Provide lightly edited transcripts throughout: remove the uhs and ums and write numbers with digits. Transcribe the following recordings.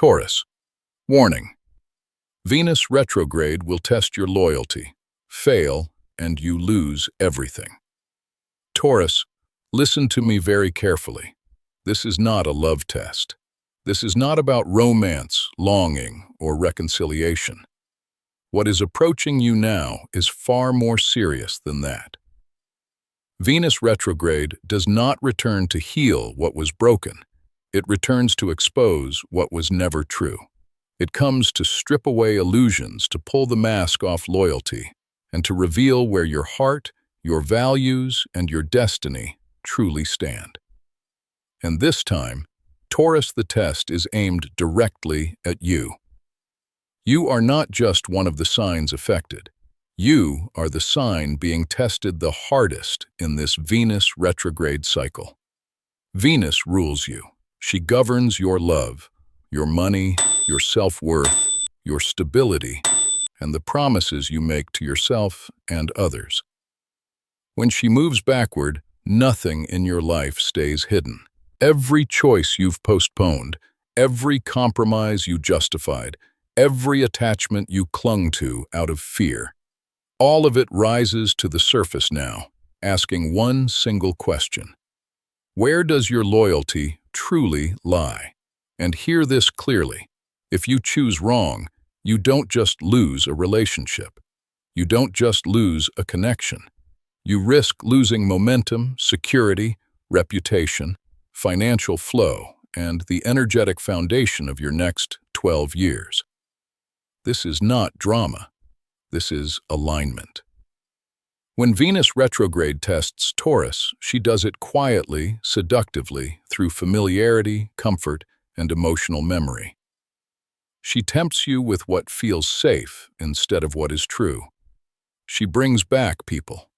Taurus. Warning: Venus retrograde will test your loyalty. Fail, and you lose everything. Taurus, listen to me very carefully. This is not a love test. This is not about romance, longing, or reconciliation. What is approaching you now is far more serious than that. Venus retrograde does not return to heal what was broken. It returns to expose what was never true. It comes to strip away illusions, to pull the mask off loyalty, and to reveal where your heart, your values, and your destiny truly stand. And this time, Taurus, the test is aimed directly at you. You are not just one of the signs affected. You are the sign being tested the hardest in this Venus retrograde cycle. Venus rules you. She governs your love, your money, your self-worth, your stability, and the promises you make to yourself and others. When she moves backward, nothing in your life stays hidden. Every choice you've postponed, every compromise you justified, every attachment you clung to out of fear, all of it rises to the surface now, asking one single question. Where does your loyalty truly lie? And hear this clearly. If you choose wrong, you don't just lose a relationship. You don't just lose a connection. You risk losing momentum, security, reputation, financial flow, and the energetic foundation of your next 12 years. This is not drama. This is alignment. When Venus retrograde tests Taurus, she does it quietly, seductively, through familiarity, comfort, and emotional memory. She tempts you with what feels safe instead of what is true. She brings back people,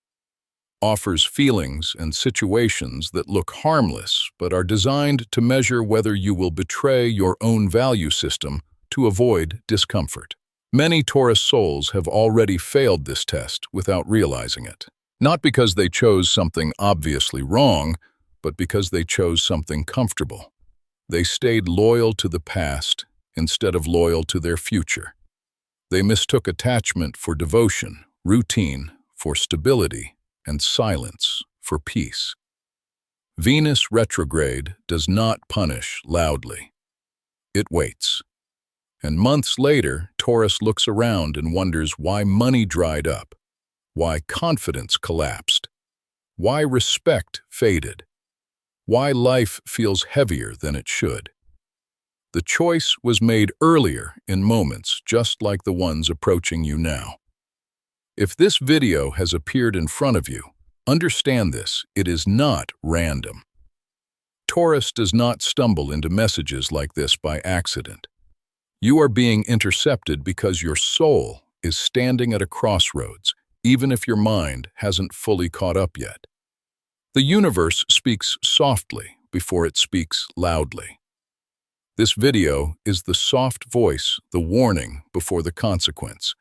offers feelings and situations that look harmless but are designed to measure whether you will betray your own value system to avoid discomfort. Many Taurus souls have already failed this test without realizing it. Not because they chose something obviously wrong, but because they chose something comfortable. They stayed loyal to the past instead of loyal to their future. They mistook attachment for devotion, routine for stability, and silence for peace. Venus retrograde does not punish loudly. It waits. And months later, Taurus looks around and wonders why money dried up, why confidence collapsed, why respect faded, why life feels heavier than it should. The choice was made earlier in moments just like the ones approaching you now. If this video has appeared in front of you, understand this: it is not random. Taurus does not stumble into messages like this by accident. You are being intercepted because your soul is standing at a crossroads, even if your mind hasn't fully caught up yet. The universe speaks softly before it speaks loudly. This video is the soft voice, the warning before the consequence,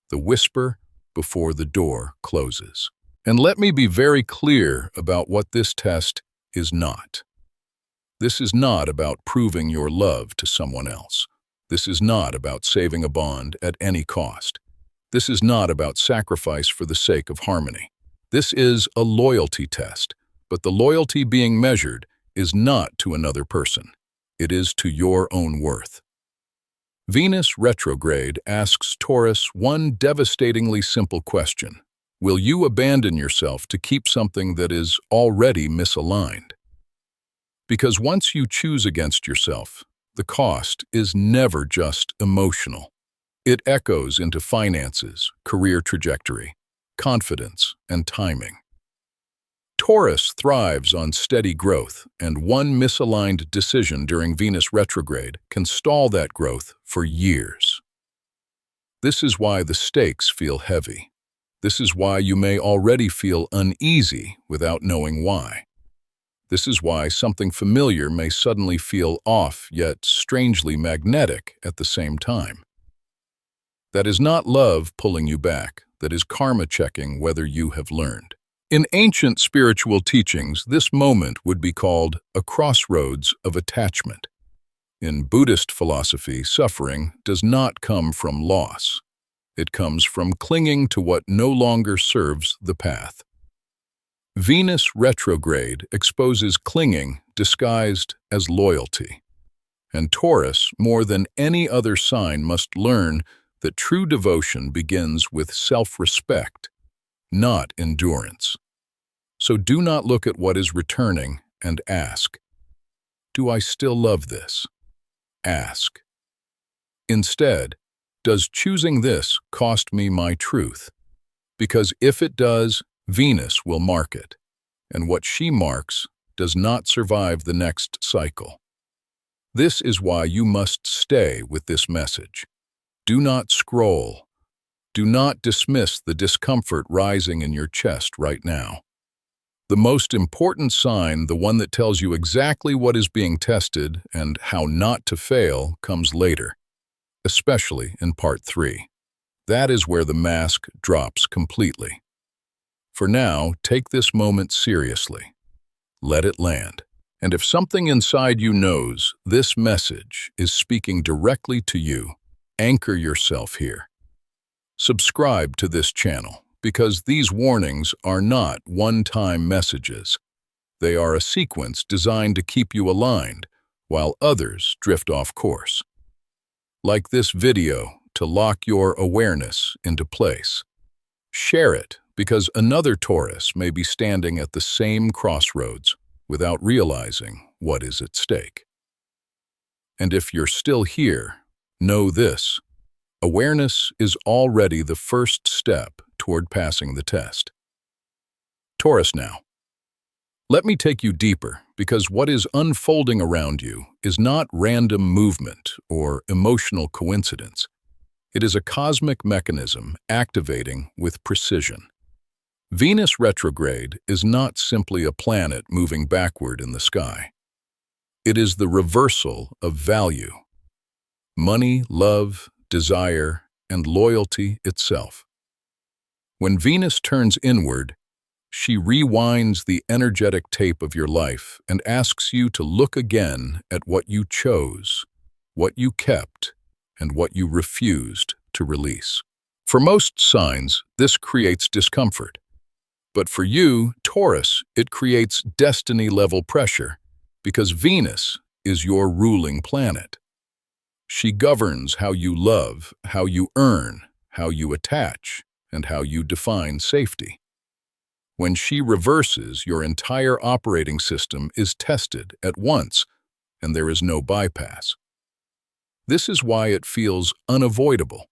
the whisper before the door closes. And let me be very clear about what this test is not. This is not about proving your love to someone else. This is not about saving a bond at any cost. This is not about sacrifice for the sake of harmony. This is a loyalty test, but the loyalty being measured is not to another person. It is to your own worth. Venus retrograde asks Taurus one devastatingly simple question. Will you abandon yourself to keep something that is already misaligned? Because once you choose against yourself, the cost is never just emotional. It echoes into finances, career trajectory, confidence, and timing. Taurus thrives on steady growth, and one misaligned decision during Venus retrograde can stall that growth for years. This is why the stakes feel heavy. This is why you may already feel uneasy without knowing why. This is why something familiar may suddenly feel off, yet strangely magnetic at the same time. That is not love pulling you back. That is karma checking whether you have learned. In ancient spiritual teachings, this moment would be called a crossroads of attachment. In Buddhist philosophy, suffering does not come from loss. It comes from clinging to what no longer serves the path. Venus retrograde exposes clinging disguised as loyalty. And Taurus, more than any other sign, must learn that true devotion begins with self-respect, not endurance. So do not look at what is returning and ask, "Do I still love this?" Ask. Instead, "Does choosing this cost me my truth?" Because if it does, Venus will mark it, and what she marks does not survive the next cycle. This is why you must stay with this message. Do not scroll. Do not dismiss the discomfort rising in your chest right now. The most important sign, the one that tells you exactly what is being tested and how not to fail, comes later, especially in part 3. That is where the mask drops completely. For now, take this moment seriously. Let it land. And if something inside you knows this message is speaking directly to you, anchor yourself here. Subscribe to this channel, because these warnings are not one-time messages. They are a sequence designed to keep you aligned, while others drift off course. Like this video, to lock your awareness into place. Share it, because another Taurus may be standing at the same crossroads without realizing what is at stake. And if you're still here, know this: awareness is already the first step toward passing the test. Taurus now. Let me take you deeper, because what is unfolding around you is not random movement or emotional coincidence. It is a cosmic mechanism activating with precision. Venus retrograde is not simply a planet moving backward in the sky. It is the reversal of value. Money, love, desire, and loyalty itself. When Venus turns inward, she rewinds the energetic tape of your life and asks you to look again at what you chose, what you kept, and what you refused to release. For most signs, this creates discomfort. But for you, Taurus, it creates destiny-level pressure, because Venus is your ruling planet. She governs how you love, how you earn, how you attach, and how you define safety. When she reverses, your entire operating system is tested at once, and there is no bypass. This is why it feels unavoidable,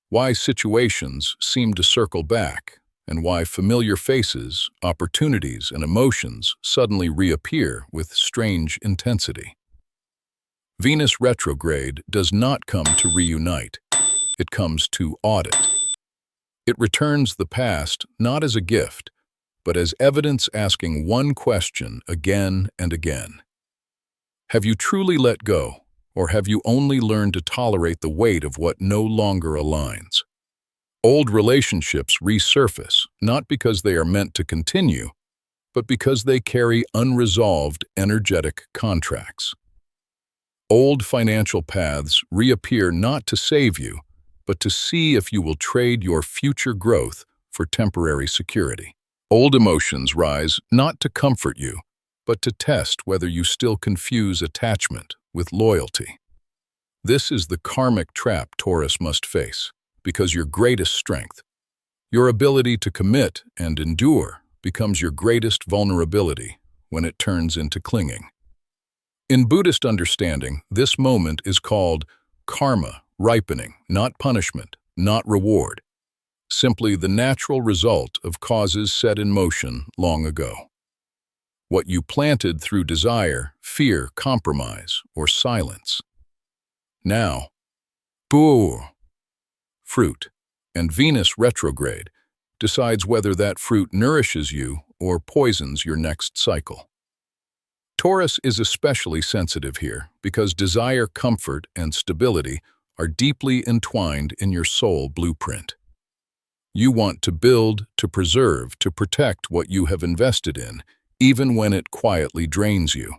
why situations seem to circle back, and why familiar faces, opportunities, and emotions suddenly reappear with strange intensity. Venus retrograde does not come to reunite. It comes to audit. It returns the past not as a gift, but as evidence asking one question again and again. Have you truly let go, or have you only learned to tolerate the weight of what no longer aligns? Old relationships resurface, not because they are meant to continue, but because they carry unresolved energetic contracts. Old financial paths reappear not to save you, but to see if you will trade your future growth for temporary security. Old emotions rise not to comfort you, but to test whether you still confuse attachment with loyalty. This is the karmic trap Taurus must face, because your greatest strength, your ability to commit and endure, becomes your greatest vulnerability when it turns into clinging. In Buddhist understanding, this moment is called karma, ripening, not punishment, not reward, simply the natural result of causes set in motion long ago. What you planted through desire, fear, compromise, or silence. Now, fruit, and Venus retrograde decides whether that fruit nourishes you or poisons your next cycle. Taurus is especially sensitive here because desire, comfort, and stability are deeply entwined in your soul blueprint. You want to build, to preserve, to protect what you have invested in, even when it quietly drains you.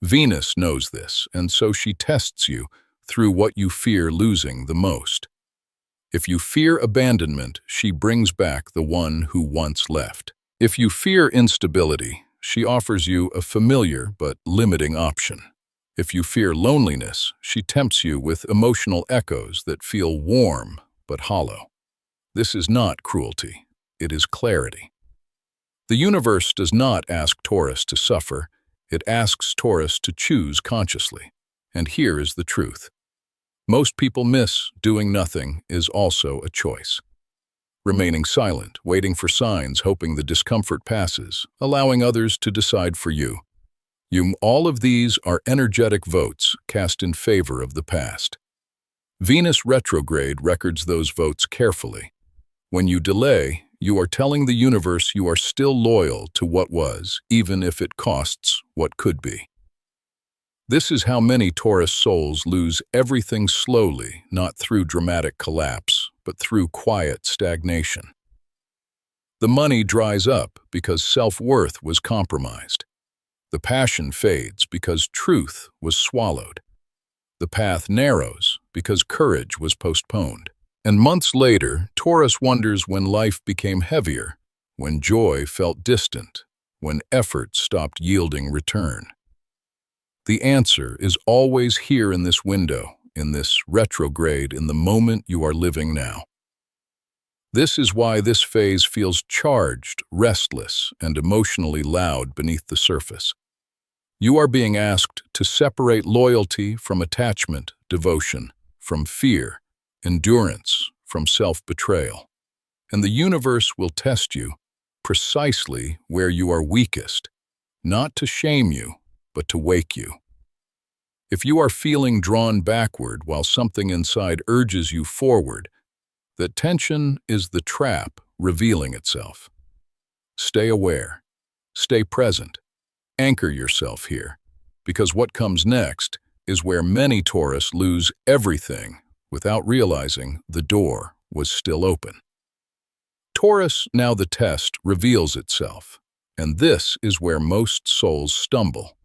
Venus knows this, and so she tests you through what you fear losing the most. If you fear abandonment, she brings back the one who once left. If you fear instability, she offers you a familiar but limiting option. If you fear loneliness, she tempts you with emotional echoes that feel warm but hollow. This is not cruelty, it is clarity. The universe does not ask Taurus to suffer, it asks Taurus to choose consciously. And here is the truth. Most people miss doing nothing is also a choice. Remaining silent, waiting for signs, hoping the discomfort passes, allowing others to decide for you. All of these are energetic votes cast in favor of the past. Venus retrograde records those votes carefully. When you delay, you are telling the universe you are still loyal to what was, even if it costs what could be. This is how many Taurus souls lose everything slowly, not through dramatic collapse, but through quiet stagnation. The money dries up because self-worth was compromised. The passion fades because truth was swallowed. The path narrows because courage was postponed. And months later, Taurus wonders when life became heavier, when joy felt distant, when effort stopped yielding return. The answer is always here in this window, in this retrograde, in the moment you are living now. This is why this phase feels charged, restless, and emotionally loud beneath the surface. You are being asked to separate loyalty from attachment, devotion, from fear, endurance, from self-betrayal. And the universe will test you precisely where you are weakest, not to shame you, but to wake you. If you are feeling drawn backward while something inside urges you forward, that tension is the trap revealing itself. Stay aware, stay present, anchor yourself here, because what comes next is where many Taurus lose everything without realizing the door was still open. Taurus, now the test, reveals itself, and this is where most souls stumble,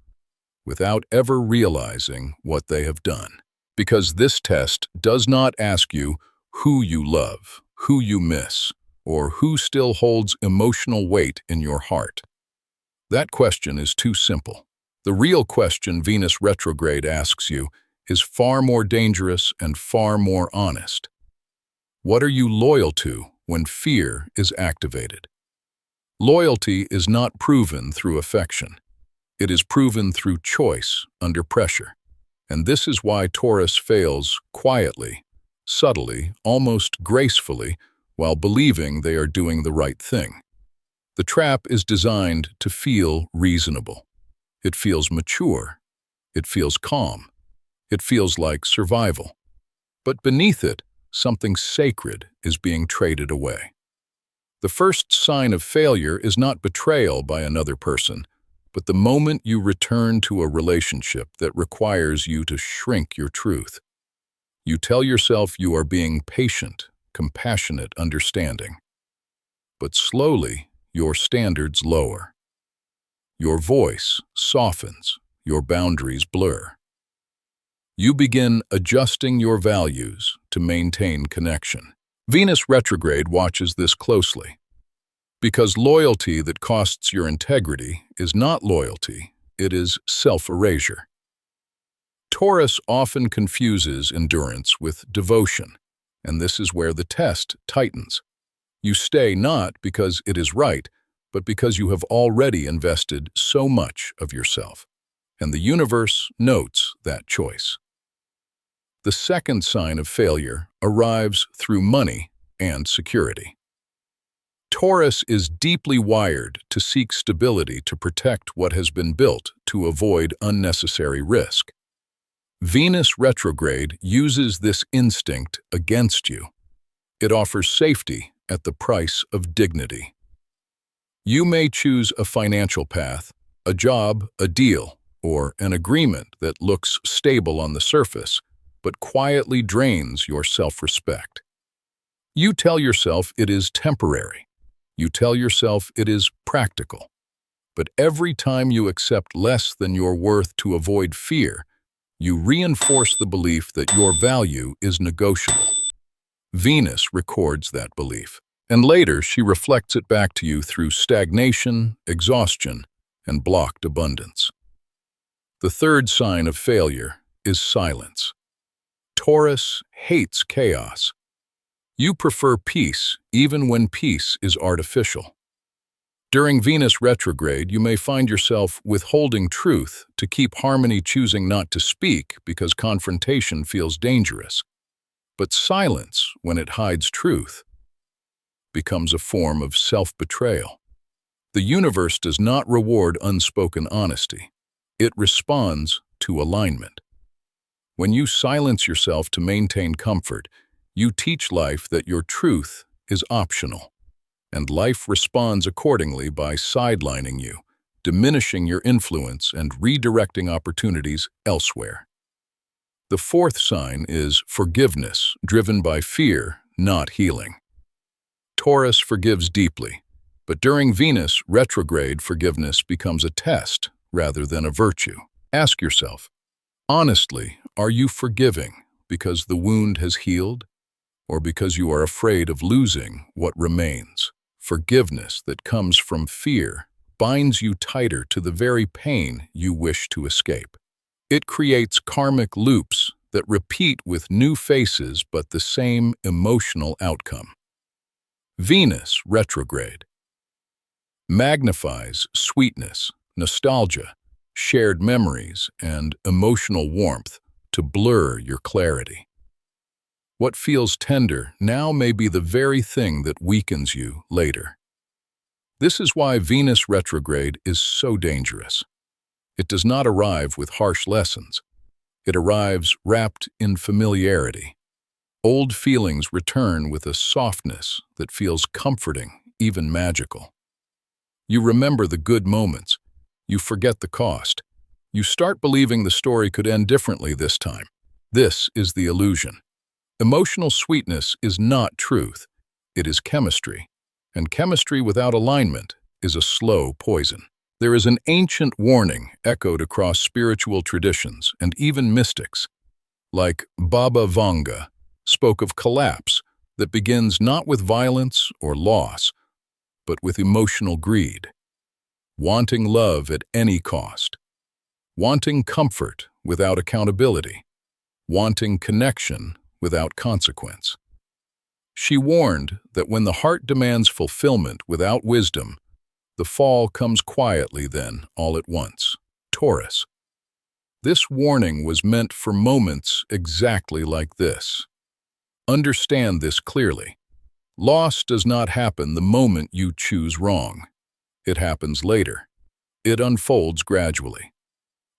without ever realizing what they have done. Because this test does not ask you who you love, who you miss, or who still holds emotional weight in your heart. That question is too simple. The real question Venus retrograde asks you is far more dangerous and far more honest. What are you loyal to when fear is activated? Loyalty is not proven through affection. It is proven through choice under pressure. And this is why Taurus fails quietly, subtly, almost gracefully, while believing they are doing the right thing. The trap is designed to feel reasonable. It feels mature. It feels calm. It feels like survival. But beneath it, something sacred is being traded away. The first sign of failure is not betrayal by another person, but the moment you return to a relationship that requires you to shrink your truth. You tell yourself you are being patient, compassionate, understanding. But slowly, your standards lower. Your voice softens, your boundaries blur. You begin adjusting your values to maintain connection. Venus retrograde watches this closely. Because loyalty that costs your integrity is not loyalty, it is self-erasure. Taurus often confuses endurance with devotion, and this is where the test tightens. You stay not because it is right, but because you have already invested so much of yourself, and the universe notes that choice. The second sign of failure arrives through money and security. Taurus is deeply wired to seek stability to protect what has been built to avoid unnecessary risk. Venus retrograde uses this instinct against you. It offers safety at the price of dignity. You may choose a financial path, a job, a deal, or an agreement that looks stable on the surface, but quietly drains your self-respect. You tell yourself it is temporary. You tell yourself it is practical. But every time you accept less than your worth to avoid fear, you reinforce the belief that your value is negotiable. Venus records that belief, and later she reflects it back to you through stagnation, exhaustion, and blocked abundance. The third sign of failure is silence. Taurus hates chaos. You prefer peace even when peace is artificial. During Venus retrograde, you may find yourself withholding truth to keep harmony, choosing not to speak because confrontation feels dangerous. But silence, when it hides truth, becomes a form of self-betrayal. The universe does not reward unspoken honesty. It responds to alignment. When you silence yourself to maintain comfort, you teach life that your truth is optional, and life responds accordingly by sidelining you, diminishing your influence and redirecting opportunities elsewhere. The fourth sign is forgiveness, driven by fear, not healing. Taurus forgives deeply, but during Venus retrograde, forgiveness becomes a test rather than a virtue. Ask yourself, honestly, are you forgiving because the wound has healed, or because you are afraid of losing what remains? Forgiveness that comes from fear binds you tighter to the very pain you wish to escape. It creates karmic loops that repeat with new faces but the same emotional outcome. Venus retrograde magnifies sweetness, nostalgia, shared memories, and emotional warmth to blur your clarity. What feels tender now may be the very thing that weakens you later. This is why Venus retrograde is so dangerous. It does not arrive with harsh lessons. It arrives wrapped in familiarity. Old feelings return with a softness that feels comforting, even magical. You remember the good moments. You forget the cost. You start believing the story could end differently this time. This is the illusion. Emotional sweetness is not truth. It is chemistry. And chemistry without alignment is a slow poison. There is an ancient warning echoed across spiritual traditions and even mystics, like Baba Vanga, spoke of collapse that begins not with violence or loss, but with emotional greed. Wanting love at any cost. Wanting comfort without accountability. Wanting connection without consequence. She warned that when the heart demands fulfillment without wisdom, the fall comes quietly then, all at once. Taurus. This warning was meant for moments exactly like this. Understand this clearly. Loss does not happen the moment you choose wrong. It happens later. It unfolds gradually.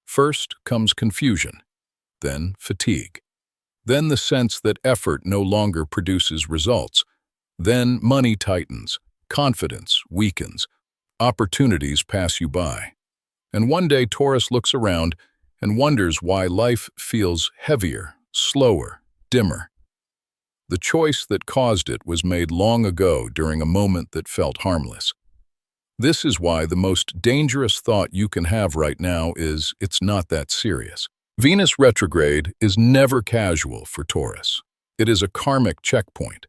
First comes confusion, then fatigue, then the sense that effort no longer produces results, then money tightens, confidence weakens, opportunities pass you by. And one day Taurus looks around and wonders why life feels heavier, slower, dimmer. The choice that caused it was made long ago during a moment that felt harmless. This is why the most dangerous thought you can have right now is, it's not that serious. Venus retrograde is never casual for Taurus. It is a karmic checkpoint.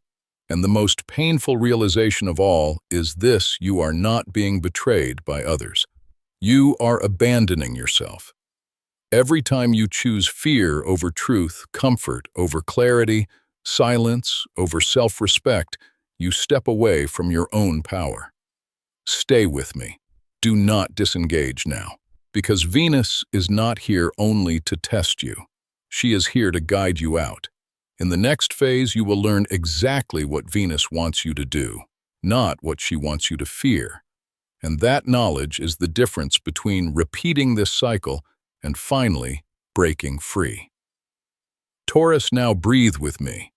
And the most painful realization of all is this: you are not being betrayed by others. You are abandoning yourself. Every time you choose fear over truth, comfort over clarity, silence over self-respect, you step away from your own power. Stay with me. Do not disengage now, because Venus is not here only to test you. She is here to guide you out. In the next phase, you will learn exactly what Venus wants you to do, not what she wants you to fear. And that knowledge is the difference between repeating this cycle and finally breaking free. Taurus, now breathe with me,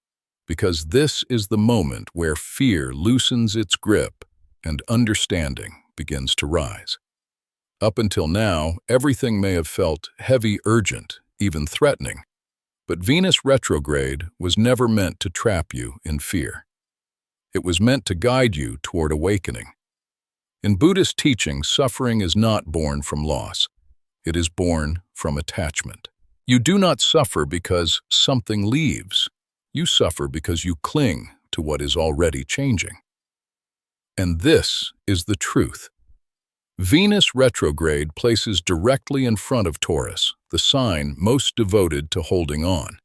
because this is the moment where fear loosens its grip and understanding begins to rise. Up until now, everything may have felt heavy, urgent, even threatening. But Venus retrograde was never meant to trap you in fear. It was meant to guide you toward awakening. In Buddhist teaching, suffering is not born from loss. It is born from attachment. You do not suffer because something leaves. You suffer because you cling to what is already changing. And this is the truth. Venus retrograde places directly in front of Taurus, the sign most devoted to holding on.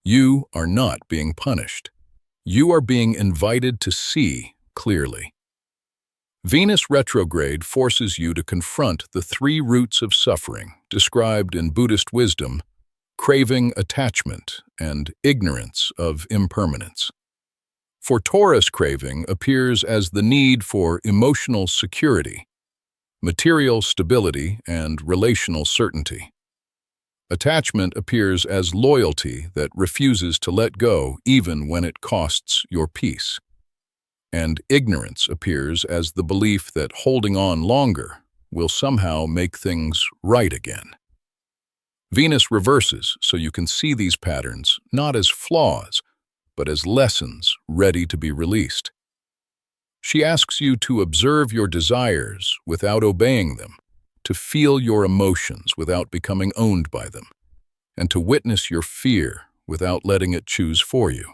You are not being punished. You are being invited to see clearly. Venus retrograde forces you to confront the three roots of suffering described in Buddhist wisdom: craving attachment and ignorance of impermanence. For Taurus, craving appears as the need for emotional security, material stability, and relational certainty. Attachment appears as loyalty that refuses to let go even when it costs your peace. And ignorance appears as the belief that holding on longer will somehow make things right again. Venus reverses so you can see these patterns not as flaws, but as lessons ready to be released. She asks you to observe your desires without obeying them, to feel your emotions without becoming owned by them, and to witness your fear without letting it choose for you.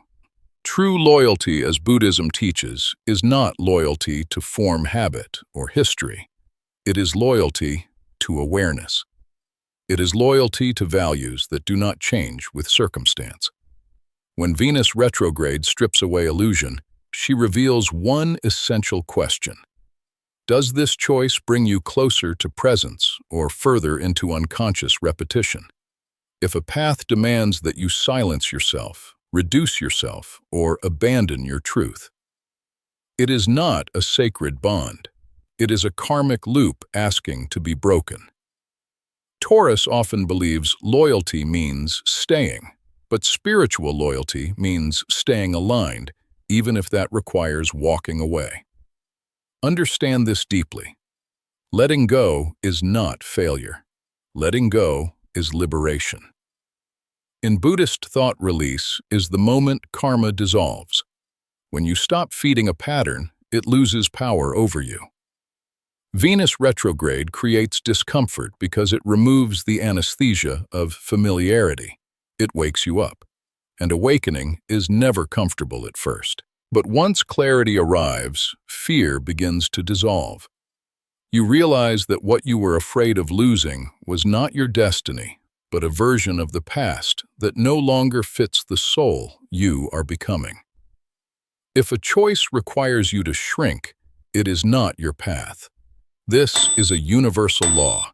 True loyalty, as Buddhism teaches, is not loyalty to form, habit, or history. It is loyalty to awareness. It is loyalty to values that do not change with circumstance. When Venus retrograde strips away illusion, she reveals one essential question. Does this choice bring you closer to presence or further into unconscious repetition? If a path demands that you silence yourself, reduce yourself, or abandon your truth, it is not a sacred bond. It is a karmic loop asking to be broken. Taurus often believes loyalty means staying, but spiritual loyalty means staying aligned, even if that requires walking away. Understand this deeply. Letting go is not failure. Letting go is liberation. In Buddhist thought, release is the moment karma dissolves. When you stop feeding a pattern, it loses power over you. Venus retrograde creates discomfort because it removes the anesthesia of familiarity. It wakes you up, and awakening is never comfortable at first. But once clarity arrives, fear begins to dissolve. You realize that what you were afraid of losing was not your destiny, but a version of the past that no longer fits the soul you are becoming. If a choice requires you to shrink, it is not your path. This is a universal law.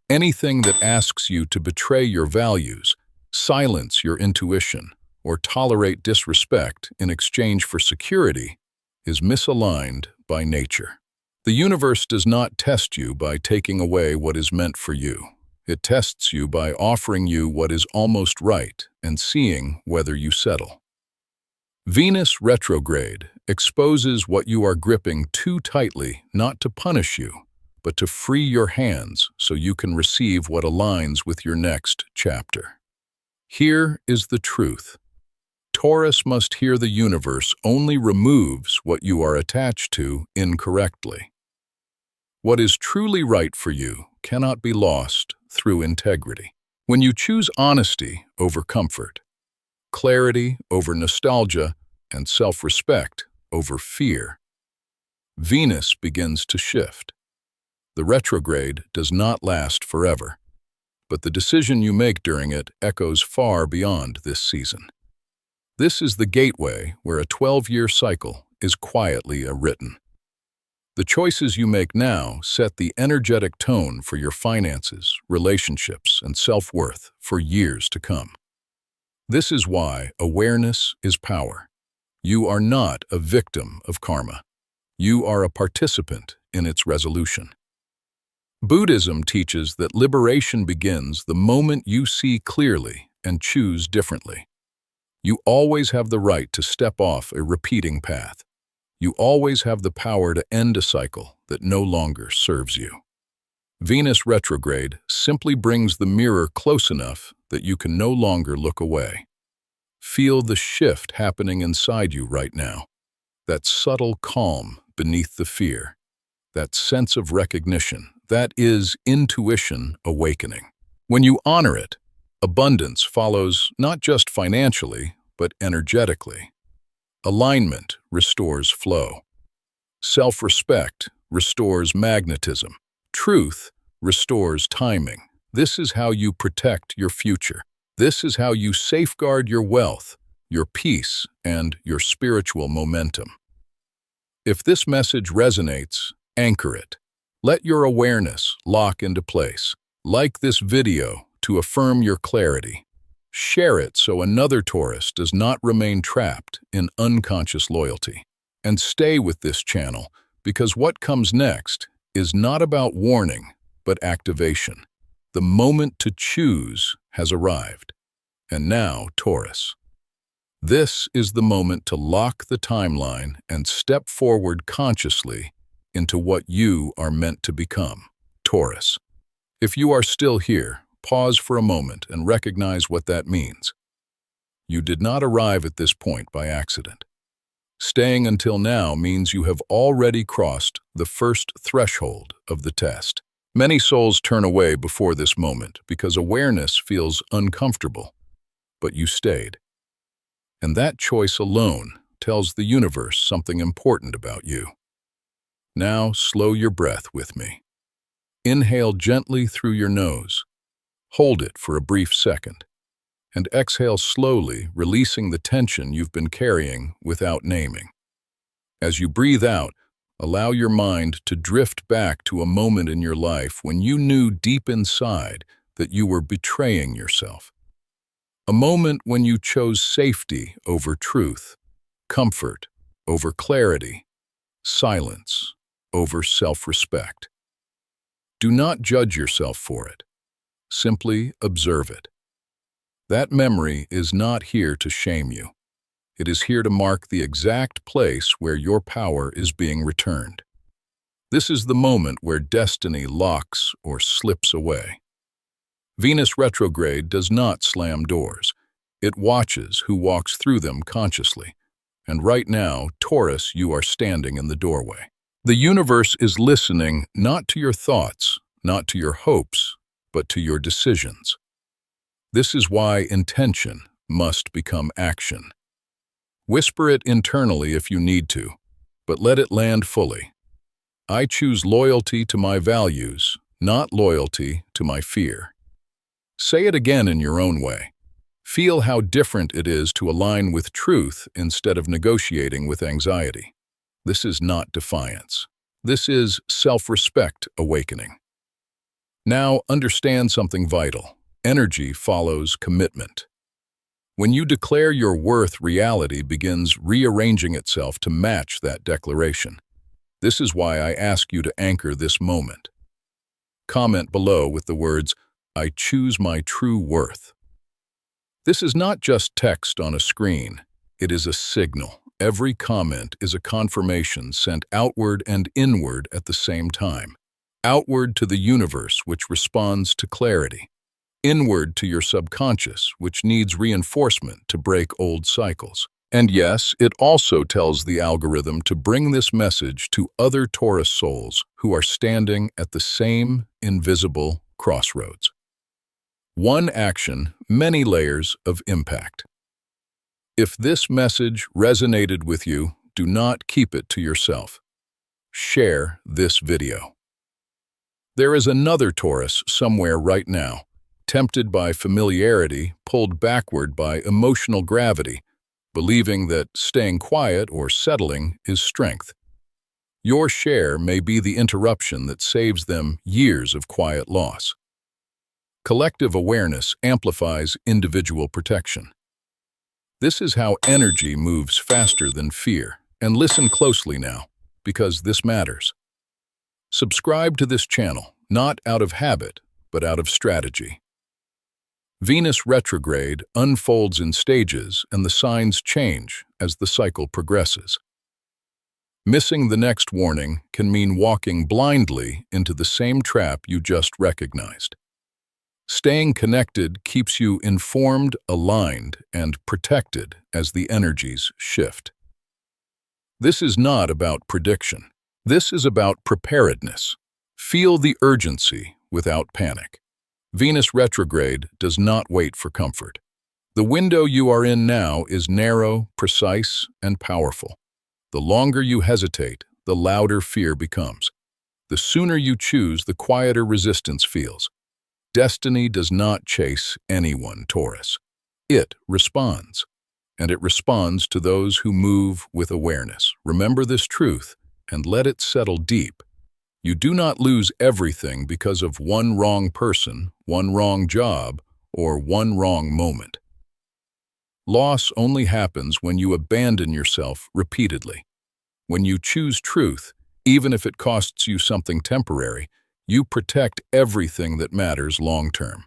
Anything that asks you to betray your values, silence your intuition, or tolerate disrespect in exchange for security is misaligned by nature. The universe does not test you by taking away what is meant for you. It tests you by offering you what is almost right and seeing whether you settle. Venus retrograde exposes what you are gripping too tightly, not to punish you, but to free your hands so you can receive what aligns with your next chapter. Here is the truth. Taurus must hear the universe only removes what you are attached to incorrectly. What is truly right for you cannot be lost through integrity. When you choose honesty over comfort, clarity over nostalgia, and self-respect over fear, Venus begins to shift. The retrograde does not last forever, but the decision you make during it echoes far beyond this season. This is the gateway where a 12-year cycle is quietly written. The choices you make now set the energetic tone for your finances, relationships, and self-worth for years to come. This is why awareness is power. You are not a victim of karma. You are a participant in its resolution. Buddhism teaches that liberation begins the moment you see clearly and choose differently. You always have the right to step off a repeating path. You always have the power to end a cycle that no longer serves you. Venus retrograde simply brings the mirror close enough that you can no longer look away. Feel the shift happening inside you right now, that subtle calm beneath the fear. that sense of recognition, that is intuition awakening. When you honor it, abundance follows not just financially, but energetically. Alignment restores flow. Self-respect restores magnetism. Truth restores timing. This is how you protect your future. This is how you safeguard your wealth, your peace, and your spiritual momentum. If this message resonates, anchor it. Let your awareness lock into place. Like this video to affirm your clarity. Share it so another Taurus does not remain trapped in unconscious loyalty. And stay with this channel, because what comes next is not about warning, but activation. The moment to choose has arrived. And now, Taurus. This is the moment to lock the timeline and step forward consciously into what you are meant to become. Taurus. If you are still here, pause for a moment and recognize what that means. You did not arrive at this point by accident. Staying until now means you have already crossed the first threshold of the test. Many souls turn away before this moment because awareness feels uncomfortable, but you stayed. And that choice alone tells the universe something important about you. Now slow your breath with me. Inhale gently through your nose. Hold it for a brief second. And exhale slowly, releasing the tension you've been carrying without naming. As you breathe out, allow your mind to drift back to a moment in your life when you knew deep inside that you were betraying yourself. A moment when you chose safety over truth, comfort over clarity, silence over self-respect. Do not judge yourself for it. Simply observe it. That memory is not here to shame you. It is here to mark the exact place where your power is being returned. This is the moment where destiny locks or slips away. Venus retrograde does not slam doors. It watches who walks through them consciously. And right now, Taurus, you are standing in the doorway. The universe is listening not to your thoughts, not to your hopes, but to your decisions. This is why intention must become action. Whisper it internally if you need to, but let it land fully. I choose loyalty to my values, not loyalty to my fear. Say it again in your own way. Feel how different it is to align with truth instead of negotiating with anxiety. This is not defiance. This is self-respect awakening. Now understand something vital. Energy follows commitment. When you declare your worth, reality begins rearranging itself to match that declaration. This is why I ask you to anchor this moment. Comment below with the words, "I choose my true worth." This is not just text on a screen. It is a signal. Every comment is a confirmation sent outward and inward at the same time. Outward to the universe, which responds to clarity. Inward to your subconscious, which needs reinforcement to break old cycles. And yes, it also tells the algorithm to bring this message to other Taurus souls who are standing at the same invisible crossroads. One action, many layers of impact. If this message resonated with you, do not keep it to yourself. Share this video. There is another Taurus somewhere right now, tempted by familiarity, pulled backward by emotional gravity, believing that staying quiet or settling is strength. Your share may be the interruption that saves them years of quiet loss. Collective awareness amplifies individual protection. This is how energy moves faster than fear. And listen closely now, because this matters. Subscribe to this channel, not out of habit, but out of strategy. Venus retrograde unfolds in stages, and the signs change as the cycle progresses. Missing the next warning can mean walking blindly into the same trap you just recognized. Staying connected keeps you informed, aligned, and protected as the energies shift. This is not about prediction. This is about preparedness. Feel the urgency without panic. Venus retrograde does not wait for comfort. The window you are in now is narrow, precise, and powerful. The longer you hesitate, the louder fear becomes. The sooner you choose, the quieter resistance feels. Destiny does not chase anyone, Taurus. It responds, and it responds to those who move with awareness. Remember this truth and let it settle deep. You do not lose everything because of one wrong person, one wrong job, or one wrong moment. Loss only happens when you abandon yourself repeatedly. When you choose truth, even if it costs you something temporary, you protect everything that matters long-term.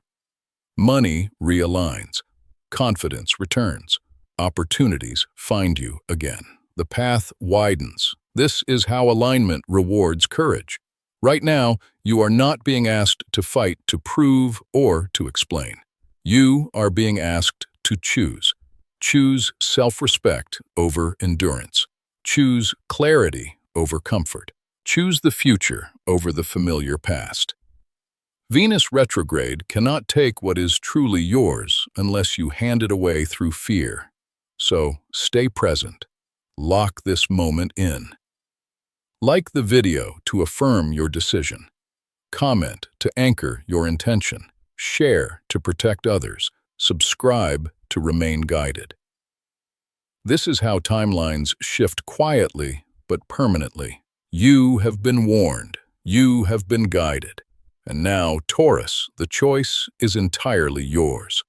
Money realigns. Confidence returns. Opportunities find you again. The path widens. This is how alignment rewards courage. Right now, you are not being asked to fight, to prove, or to explain. You are being asked to choose. Choose self-respect over endurance. Choose clarity over comfort. Choose the future over the familiar past. Venus retrograde cannot take what is truly yours unless you hand it away through fear. So stay present. Lock this moment in. Like the video to affirm your decision. Comment to anchor your intention. Share to protect others. Subscribe to remain guided. This is how timelines shift quietly but permanently. You have been warned. You have been guided. And now, Taurus, the choice is entirely yours.